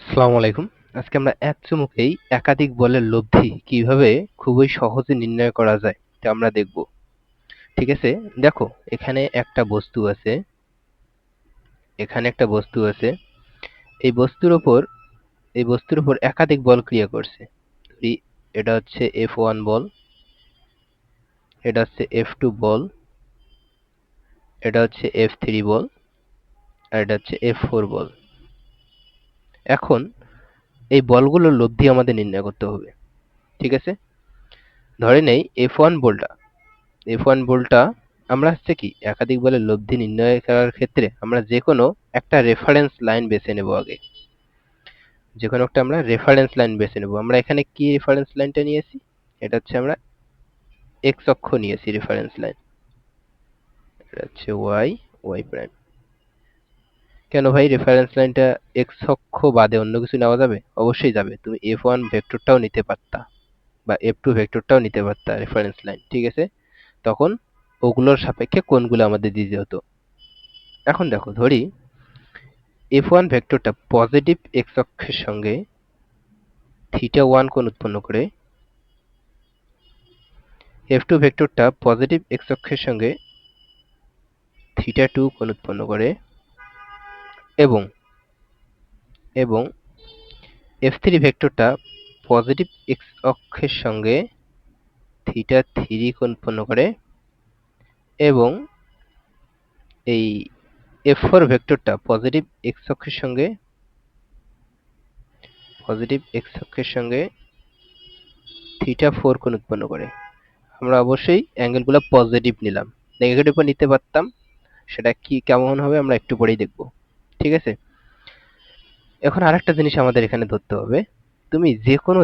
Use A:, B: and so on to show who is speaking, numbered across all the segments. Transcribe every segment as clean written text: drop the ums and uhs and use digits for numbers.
A: আসসালামু আলাইকুম। আজকে আমরা এক চুমুকেই একাধিক বলের লব্ধি কিভাবে খুবই সহজে নির্ণয় করা যায় তা আমরা দেখব। ঠিক আছে? দেখো এখানে একটা বস্তু আছে, এখানে একটা বস্তু আছে। এই বস্তুর উপর একাধিক বল ক্রিয়া করছে। ধরি এটা হচ্ছে F1 বল, এটা হচ্ছে F2 বল, এটা হচ্ছে F3 বল, আর এটা হচ্ছে F4 বল। এখন এই বলগুলোর লব্ধি আমাদের নির্ণয় করতে হবে। ঠিক আছে? ধরে নেই F1 বলটা F1 বলটা আমরা হচ্ছে কি একাধিক বলের লব্ধি নির্ণয় করার ক্ষেত্রে আমরা যেকোনো একটা রেফারেন্স লাইন বেছে নেব আগে। যেকোনো একটা আমরা রেফারেন্স লাইন বেছে নেব। আমরা এখানে কি রেফারেন্স লাইনটা নিয়েছি? এটা হচ্ছে আমরা এক্স অক্ষ নিয়েছি রেফারেন্স লাইন। এটা হচ্ছে ওয়াই প্রাইম। কেন ভাই রেফারেন্স লাইনটা এক্স অক্ষ বাদে অন্য কিছু নেওয়া যাবে? অবশ্যই যাবে। তুমি F1 ভেক্টরটাও নিতে পারতা বা F2 ভেক্টরটাও নিতে পারতা রেফারেন্স লাইন। ঠিক আছে? তখন ওগুলোর সাপেক্ষে কোণগুলো আমাদের দিতে হতো। এখন দেখো ধরি F1 ভেক্টরটা পজিটিভ এক্স অক্ষের সঙ্গে θ1 কোণ উৎপন্ন করে, F2 ভেক্টরটা পজিটিভ এক্স অক্ষের সঙ্গে θ2 কোণ উৎপন্ন করে এবং এবং F3 ভেক্টরটা পজিটিভ এক্স অক্ষের সঙ্গে θ3 কোণ উৎপন্ন করে এবং এই F4 ভেক্টরটা পজিটিভ এক্স অক্ষের সঙ্গে θ4 কোণ উৎপন্ন করে। আমরা অবশ্যই অ্যাঙ্গেলগুলো পজিটিভ নিলাম। নেগেটিভও নিতে পারতাম। সেটা কি কেমন হবে আমরা একটু পরেই দেখব। ঠিক আছে? এখন আরেকটা জিনিস আমাদের এখানে ধরতে হবে। তুমি যেকোনো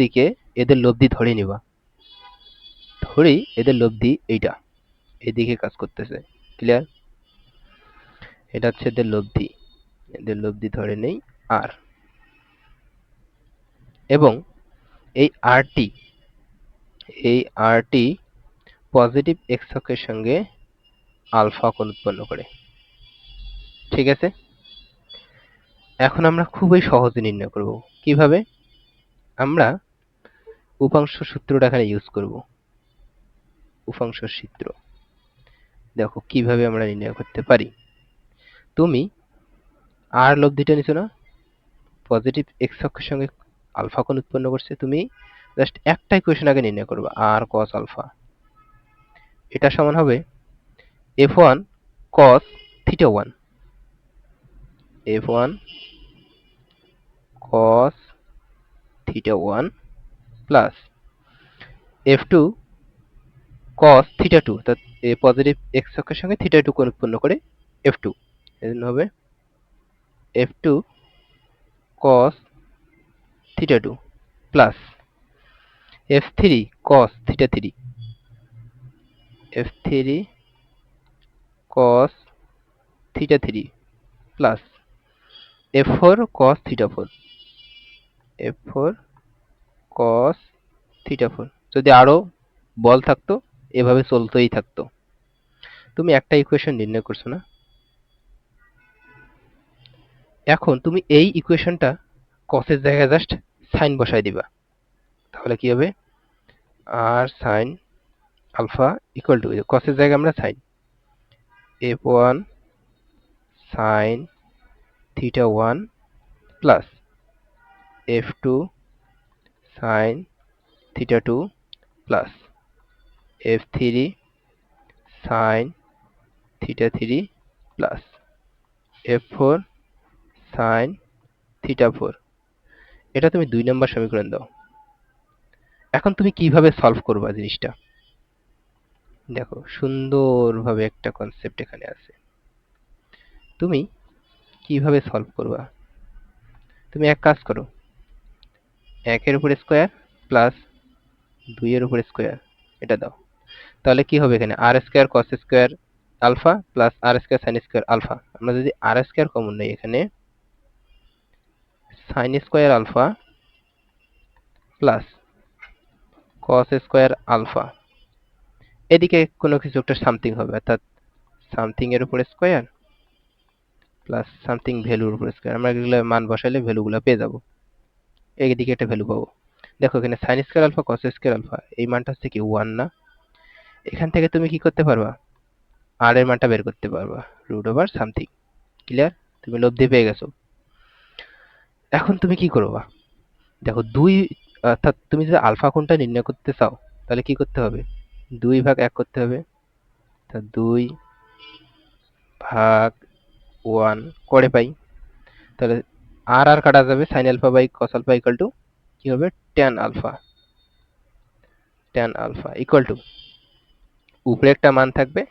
A: দিকে এদের লব্ধি ধরে নিবা। ধরি এদের লব্ধি এইটা। এদিকে কাজ করতেছে। ক্লিয়ার? এটা হচ্ছে এদের লব্ধি। এদের লব্ধি ধরে নেই আর। এবং এই আরটি এই আরটি পজিটিভ এক্স অক্ষের সঙ্গে আলফা কোণ উৎপন্ন করে। ঠিক আছে? এখন আমরা খুবই সহজে নির্ণয় করব। কিভাবে? আমরা উপাংশ সূত্রটা এখানে ইউজ করব। উপাংশ সূত্র। দেখো কিভাবে আমরা নির্ণয় করতে পারি। তুমি আর লব্ধিটা নিছো না? পজিটিভ এক্স অক্ষের সঙ্গে আলফা কোণ উৎপন্ন করছে। তুমি জাস্ট একটা ইকুয়েশন আগে নির্ণয় করবা আর cos আলফা। এটা সমান হবে F1 cos θ1 F1 cos θ1 plus F2 cos θ2 অর্থাৎ পজিটিভ এক্স অক্ষের সঙ্গে θ2 কোণ উৎপন্ন করে F2। এজন্য হবে F2 cos θ2 plus F3 cos θ3 F3 cos θ3 plus F4 cos θ4 F4 cos θ4। যদি আরো বল থাকতো এভাবে চলতেই থাকতো। তুমি একটা ইকুয়েশন নির্ণয় করছো না? এখন তুমি এই ইকুয়েশনটা cos এর জায়গায় জাস্ট সাইন বসায় দিবা। তাহলে কি হবে? R sine alpha equal to cos এর জায়গায় আমরা sine F1 sin θ1 plus F2 sin θ2 plus F3 sin θ3 plus F4 sin θ4। এটা তুমি ২ নম্বর সমীকরণ দাও। এখন তুমি কিভাবে সলভ করবা জিনিসটা? দেখো সুন্দরভাবে একটা কনসেপ্ট এখানে আছে। তুমি কিভাবে সলভ করবা? তুমি এক কাজ করো। ১ এর উপর স্কয়ার প্লাস ২ এর উপর স্কয়ার এটা দাও। তাহলে কি হবে এখানে R square cos square alpha plus R square sin square alpha. আমরা যদি আর স্কয়ার কমন নেই এখানে sin square alpha plus cos square alpha. এদিকে কোনো কিছু একটা সামথিং হবে অর্থাৎ সামথিং এর উপর স্কয়ার প্লাস সামথিং ভ্যালুর উপর স্কয়ার, আমরা এগুলো মান বসাইলে ভ্যালুগুলো পেয়ে যাব। এইদিকে একটা ভ্যালু পাবো। দেখো এখানে sine square alpha cos square alpha এই মানটা হচ্ছে কি 1 না? এখান থেকে তুমি কি করতে পারবা, আর এর মানটা বের করতে পারবা, রুট ওভার সামথিং। ক্লিয়ার? তুমি লব্ধি পেয়ে গেছো। এখন তুমি কি করবা, দেখো 2 অর্থাৎ তুমি যদি আলফা কোণটা নির্ণয় করতে চাও তাহলে কি করতে হবে, 2 ভাগ 1 করতে হবে। তা 2 ভাগ 1 করে পাই, তাহলে আর আর কাটা যাবে, sin alpha by cos alpha equal to কি হবে, tan alpha. tan alpha equal to উপরে একটা মান থাকবে,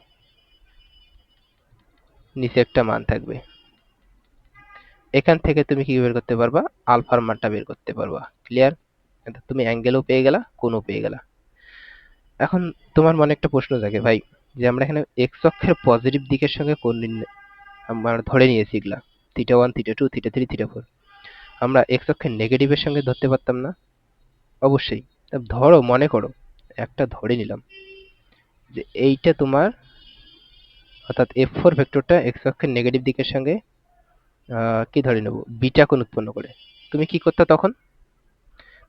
A: নিচে একটা মান থাকবে। এখান থেকে তুমি কি বের করতে পারবা, আলফার মানটা বের করতে পারবা। ক্লিয়ার? তুমি অ্যাঙ্গেলও পেয়ে গেলা, কোণও পেয়ে গেলা। এখন তোমার মনে একটা প্রশ্ন জাগে ভাই, যে আমরা এখানে এক্স অক্ষের পজিটিভ দিকের সঙ্গে কোণ নির্ণয় আমরা ধরে নিয়েছি এগুলা, θ1 θ2 θ3 θ4, আমরা এক্স অক্ষের নেগেটিভের সঙ্গে ধরতে পারতাম না? অবশ্যই। তা ধরো, মনে করো একটা ধরে নিলাম যে এইটা তোমার, অর্থাৎ F4 ভেক্টরটা এক্স অক্ষের নেগেটিভ দিকের সঙ্গে কি ধরে নেব, বিটা কোণ উৎপন্ন করে। তুমি কি করতে তখন,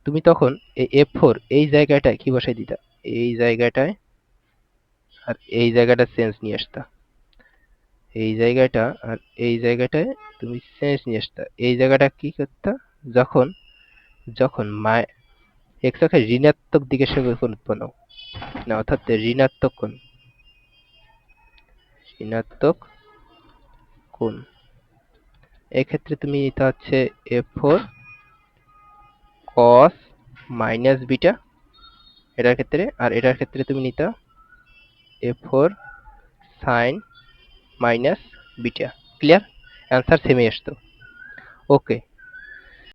A: তুমি তখন এই F4 এই জায়গাটায় কি বসাই দিতা, এই জায়গাটায়, আর এই জায়গাটা চেঞ্জ নিয়ে আসতা, এই জায়গাটা আর এই জায়গাটায় তুমি চেঞ্জ নিয়ে আসতা। এই জায়গাটা কি করতা, যখন যখন এক্স অক্ষের ঋণাত্মক দিকের সঙ্গে কোণ উৎপন্ন না, অর্থাৎ ঋণাত্মক কোণ, ঋণাত্মক কোণ, এক্ষেত্রে তুমি নিতে হচ্ছে F4 cos মাইনাস বিটা এটার ক্ষেত্রে, আর এটার ক্ষেত্রে তুমি নিতা F4 sin minus beta. Clear? Answer সেমই আসতো। ওকে,